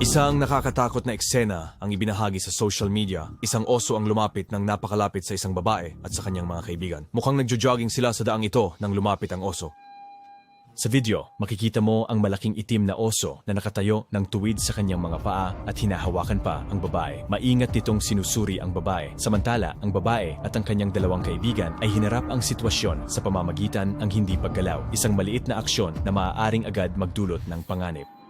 Isang nakakatakot na eksena ang ibinahagi sa social media. Isang oso ang lumapit ng napakalapit sa isang babae at sa kanyang mga kaibigan. Mukhang nagjo-jogging sila sa daang ito nang lumapit ang oso. Sa video, makikita mo ang malaking itim na oso na nakatayo ng tuwid sa kanyang mga paa at hinahawakan pa ang babae. Maingat nitong sinusuri ang babae. Samantala, ang babae at ang kanyang dalawang kaibigan ay hinarap ang sitwasyon sa pamamagitan ng hindi paggalaw. Isang maliit na aksyon na maaaring agad magdulot ng panganib.